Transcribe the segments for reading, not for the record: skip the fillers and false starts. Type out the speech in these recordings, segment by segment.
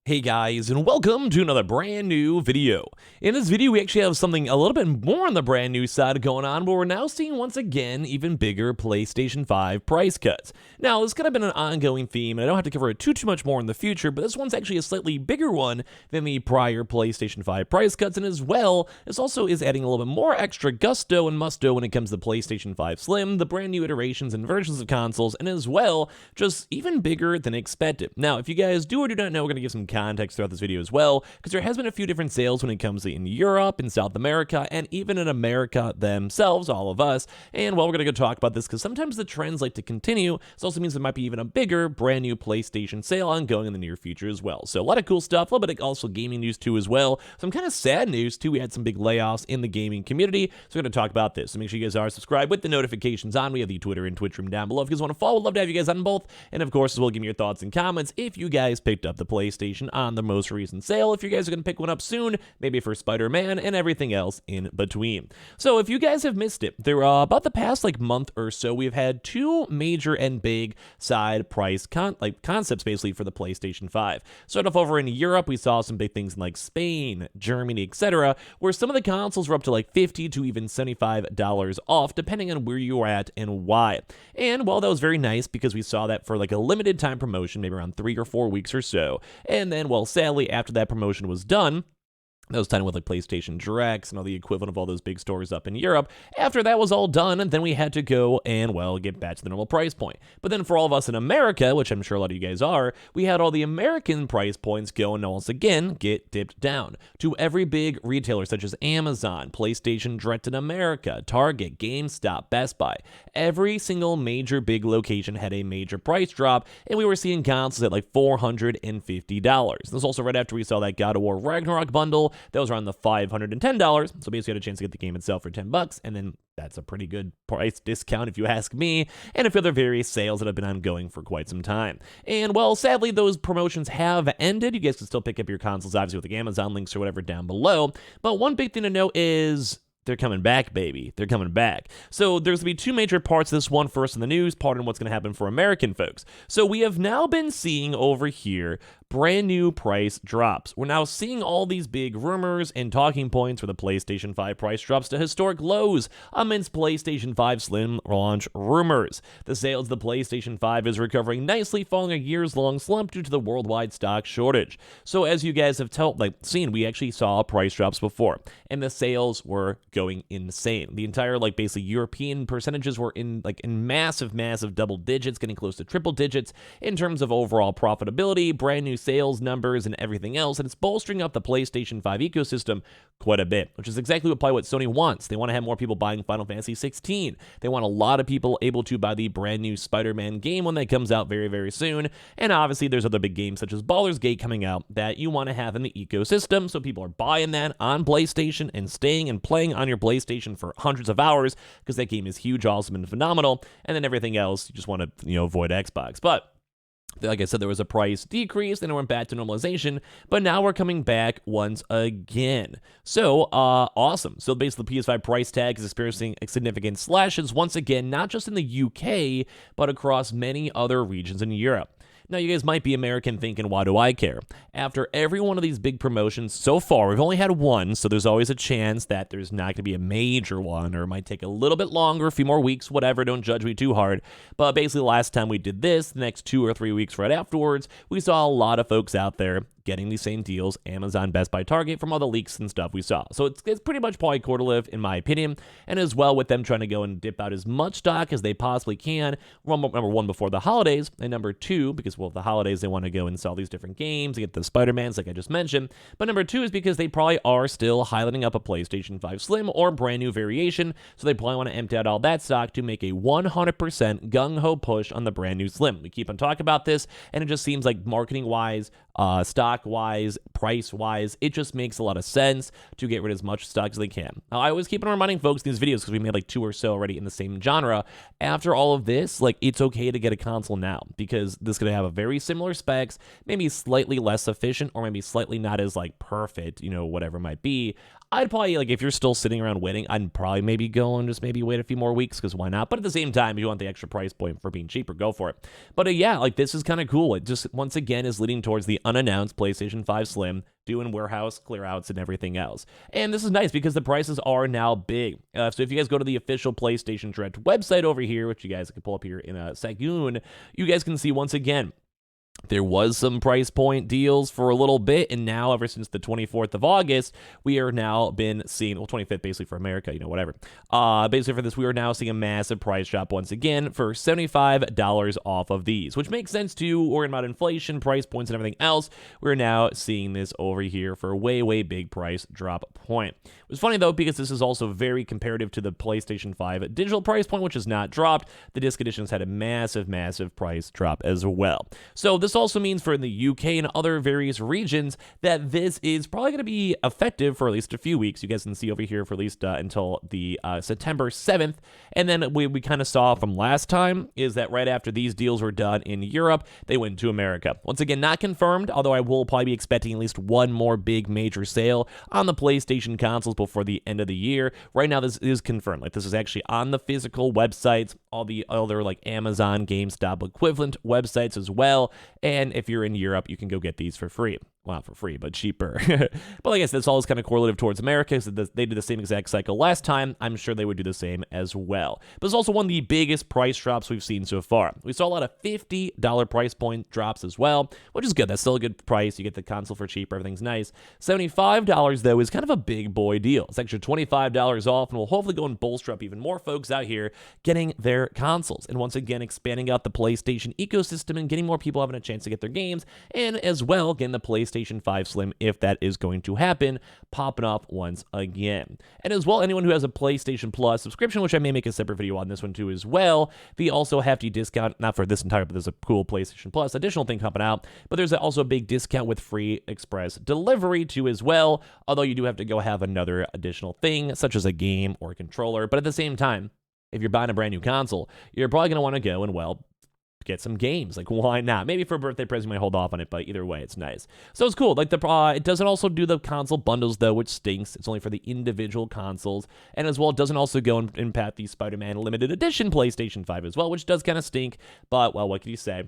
Hey guys, and welcome to another brand new video. In this video, we actually have something a little bit more on the brand new side going on, where we're now seeing once again even bigger PlayStation 5 price cuts. Now, this could have been an ongoing theme, and I don't have to cover it too much more in the future, but this one's actually a slightly bigger one than the prior PlayStation 5 price cuts, and as well, this also is adding a little bit more extra gusto and musto when it comes to PlayStation 5 Slim, the brand new iterations and versions of consoles, and as well, just even bigger than expected. Now, if you guys do or do not know, we're going to give some context throughout this video as well, because there has been a few different sales when it comes to in Europe, in South America, and even in America themselves, all of us. And well, we're going to go talk about this because sometimes the trends like to continue. This also means there might be even a bigger brand new PlayStation sale ongoing in the near future as well. So a lot of cool stuff, a little bit of also gaming news too as well. Some kind of sad news too. We had some big layoffs in the gaming community, so we're going to talk about this. So make sure you guys are subscribed with the notifications on. We have the Twitter and Twitch room down below if you guys want to follow. We'd love to have you guys on both. And of course, as well, give me your thoughts and comments if you guys picked up the PlayStation on the most recent sale, if you guys are going to pick one up soon, maybe for Spider-Man and everything else in between. So if you guys have missed it, there about the past month or so, we've had two major and big side price concepts basically for the PlayStation 5. Sort of over in Europe, we saw some big things in Spain, Germany, etc., where some of the consoles were up to $50 to even $75 off, depending on where you were at and why. And well, that was very nice because we saw that for a limited time promotion, maybe around 3 or 4 weeks or so. And then, well, sadly, after that promotion was done, that was time with PlayStation Directs and all the equivalent of all those big stores up in Europe. After that was all done, and then we had to go and, well, get back to the normal price point. But then for all of us in America, which I'm sure a lot of you guys are, we had all the American price points go and once again get dipped down to every big retailer such as Amazon, PlayStation Direct in America, Target, GameStop, Best Buy. Every single major big location had a major price drop, and we were seeing consoles at $450. This was also right after we saw that God of War Ragnarok bundle. That was around the $510. So basically, you had a chance to get the game itself for $10, and then that's a pretty good price discount if you ask me, and a few other various sales that have been ongoing for quite some time. And well, sadly, those promotions have ended. You guys can still pick up your consoles, obviously, with the Amazon links or whatever down below. But one big thing to note is they're coming back, baby. They're coming back. So there's going to be two major parts of this one. First in the news, part on what's going to happen for American folks. So we have now been seeing over here brand new price drops. We're now seeing all these big rumors and talking points for the PlayStation 5 price drops to historic lows amidst PlayStation 5 Slim launch rumors. The sales of the PlayStation 5 is recovering nicely following a years-long slump due to the worldwide stock shortage. So as you guys have seen, we actually saw price drops before, and the sales were going insane. The entire basically European percentages were in massive double digits, getting close to triple digits in terms of overall profitability, brand new sales numbers, and everything else, and it's bolstering up the PlayStation 5 ecosystem quite a bit, which is exactly probably what Sony wants. They want to have more people buying Final Fantasy 16. They want a lot of people able to buy the brand new Spider-Man game when that comes out very, very soon, and obviously there's other big games such as Baldur's Gate coming out that you want to have in the ecosystem, so people are buying that on PlayStation and staying and playing on your PlayStation for hundreds of hours because that game is huge, awesome, and phenomenal, and then everything else you just want to avoid Xbox. But like I said, there was a price decrease, then it went back to normalization, but now we're coming back once again. So, awesome. So basically, the PS5 price tag is experiencing significant slashes once again, not just in the UK, but across many other regions in Europe. Now, you guys might be American thinking, why do I care? After every one of these big promotions so far, we've only had one, so there's always a chance that there's not going to be a major one, or it might take a little bit longer, a few more weeks, whatever, don't judge me too hard. But basically, last time we did this, the next 2 or 3 weeks right afterwards, we saw a lot of folks out there getting these same deals, Amazon, Best Buy, Target, from all the leaks and stuff we saw. So it's pretty much probably quarter-lived, in my opinion, and as well with them trying to go and dip out as much stock as they possibly can, number one, before the holidays, and number two, because, well, the holidays, they want to go and sell these different games, and get the Spider-Mans, like I just mentioned, but number two is because they probably are still highlighting up a PlayStation 5 Slim or brand new variation, so they probably want to empty out all that stock to make a 100% gung-ho push on the brand new Slim. We keep on talking about this, and it just seems like marketing-wise, stock-wise, price-wise, it just makes a lot of sense to get rid of as much stock as they can. Now, I always keep on reminding folks in these videos, because we made 2 or so already in the same genre, after all of this, it's okay to get a console now, because this is going to have a very similar specs, maybe slightly less efficient, or maybe slightly not as perfect, whatever it might be. I'd probably, if you're still sitting around waiting, I'd probably maybe go and just maybe wait a few more weeks, because why not? But at the same time, if you want the extra price point for being cheaper, go for it. But yeah, this is kind of cool. It just, once again, is leading towards the unannounced PlayStation 5 Slim, doing warehouse clearouts and everything else. And this is nice because the prices are now big. So if you guys go to the official PlayStation Direct website over here, which you guys can pull up here in a second, you guys can see once again, there was some price point deals for a little bit, and now ever since the 24th of August, we are now been seeing, well, 25th basically for America, whatever. Basically for this, we are now seeing a massive price drop once again for $75 off of these, which makes sense too. Worrying about inflation, price points, and everything else. We're now seeing this over here for a way, way big price drop point. It was funny though, because this is also very comparative to the PlayStation 5 digital price point, which has not dropped. The disc editions had a massive, massive price drop as well. So this also means for the UK and other various regions that this is probably going to be effective for at least a few weeks. You guys can see over here for at least until the September 7th. And then we kind of saw from last time is that right after these deals were done in Europe, they went to America. Once again, not confirmed, although I will probably be expecting at least one more big major sale on the PlayStation consoles before the end of the year. Right now, this is confirmed. Like, this is actually on the physical websites, all the other like Amazon, GameStop equivalent websites as well. And if you're in Europe, you can go get these for free. Well, not for free, but cheaper. But like I said, this all is kind of correlative towards America, so they did the same exact cycle last time. I'm sure they would do the same as well. But it's also one of the biggest price drops we've seen so far. We saw a lot of $50 price point drops as well, which is good. That's still a good price. You get the console for cheaper. Everything's nice. $75, though, is kind of a big boy deal. It's extra $25 off, and will hopefully go and bolster up even more folks out here getting their consoles. And once again, expanding out the PlayStation ecosystem and getting more people having a chance to get their games, and as well, getting the PlayStation 5 Slim, if that is going to happen, popping up once again. And as well, anyone who has a PlayStation Plus subscription, which I may make a separate video on this one too as well, they also have to discount, not for this entire, but there's a cool PlayStation Plus additional thing coming out, but there's also a big discount with free express delivery too as well, although you do have to go have another additional thing, such as a game or a controller. But at the same time, if you're buying a brand new console, you're probably going to want to go and, well, get some games. Like, why not? Maybe for a birthday present, you might hold off on it, but either way, it's nice. So it's cool. Like, it doesn't also do the console bundles, though, which stinks. It's only for the individual consoles. And as well, it doesn't also go and impact the Spider-Man Limited Edition PlayStation 5 as well, which does kind of stink. But, well, what can you say?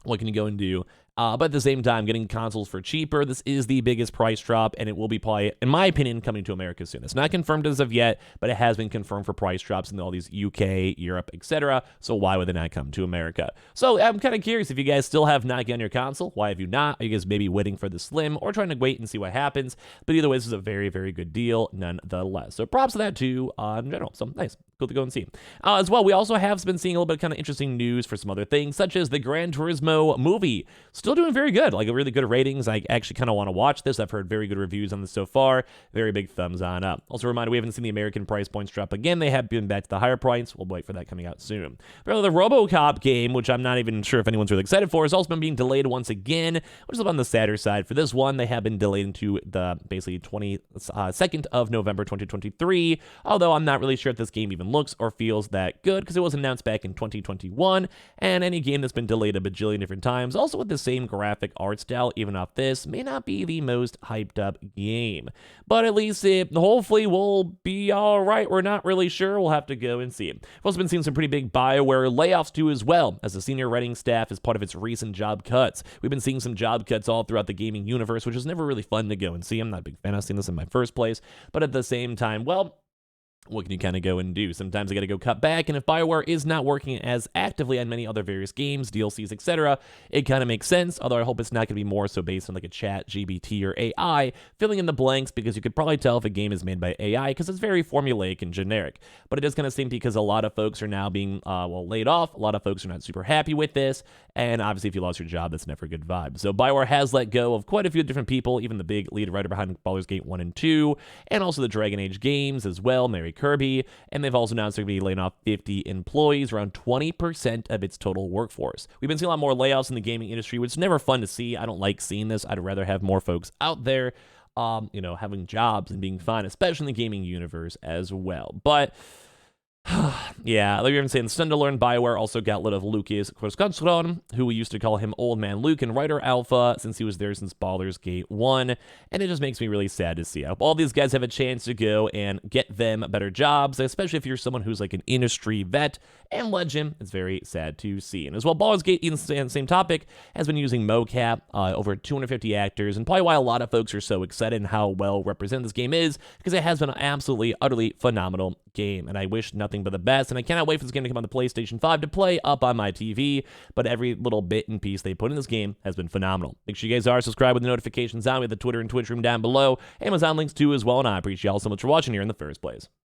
What can you go and do? But at the same time, getting consoles for cheaper, this is the biggest price drop, and it will be probably, in my opinion, coming to America soon. It's not confirmed as of yet, but it has been confirmed for price drops in all these UK, Europe, etc. So why would it not come to America? So I'm kind of curious if you guys still have not gotten your console. Why have you not? Are you guys maybe waiting for the Slim or trying to wait and see what happens? But either way, this is a very, very good deal nonetheless. So props to that too in general. So nice. Cool to go and see. As well, we also have been seeing a little bit of kind of interesting news for some other things, such as the Gran Turismo movie. Still doing very good, like really good ratings. I actually kind of want to watch this. I've heard very good reviews on this so far. Very big thumbs on up. Also a reminder, we haven't seen the American price points drop again. They have been back to the higher price. We'll wait for that coming out soon. But the RoboCop game, which I'm not even sure if anyone's really excited for, has also been being delayed once again, which is on the sadder side for this one. They have been delayed into the basically 22nd of November 2023, although I'm not really sure if this game even looks or feels that good because it was announced back in 2021, and any game that's been delayed a bajillion different times, also with the same graphic art style, even off this, may not be the most hyped up game. But at least it hopefully will be alright. We're not really sure. We'll have to go and see. We've also been seeing some pretty big BioWare layoffs too as well, as the senior writing staff is part of its recent job cuts. We've been seeing some job cuts all throughout the gaming universe, which is never really fun to go and see. I'm not a big fan of seeing this in my first place, but at the same time, well, what can you kind of go and do? Sometimes I got to go cut back, and if BioWare is not working as actively on many other various games, DLCs, etc., it kind of makes sense, although I hope it's not going to be more so based on like a chat, GBT, or AI, filling in the blanks, because you could probably tell if a game is made by AI, because it's very formulaic and generic. But it is kind of seem because a lot of folks are now being, laid off. A lot of folks are not super happy with this, and obviously if you lost your job, that's never a good vibe. So BioWare has let go of quite a few different people, even the big lead writer behind Baldur's Gate 1 and 2, and also the Dragon Age games as well, Mary Kirby, and they've also announced they're going to be laying off 50 employees, around 20% of its total workforce. We've been seeing a lot more layoffs in the gaming industry, which is never fun to see. I don't like seeing this. I'd rather have more folks out there, having jobs and being fine, especially in the gaming universe as well. But Yeah, like you're saying, Standalone Bioware also got rid of Lucas Korskotron, who we used to call him Old Man Luke in Writer Alpha, since he was there since Baldur's Gate 1, and it just makes me really sad to see. I hope all these guys have a chance to go and get them better jobs, especially if you're someone who's like an industry vet and legend. It's very sad to see. And as well, Baldur's Gate, in the same topic, has been using mocap, over 250 actors, and probably why a lot of folks are so excited and how well represented this game is, because it has been an absolutely, utterly phenomenal game, and I wish nothing but the best, and I cannot wait for this game to come on the PlayStation 5 to play up on my TV, but every little bit and piece they put in this game has been phenomenal. Make sure you guys are subscribed with the notifications on. We have the Twitter and Twitch room down below, Amazon links too as well, and I appreciate y'all so much for watching here in the first place.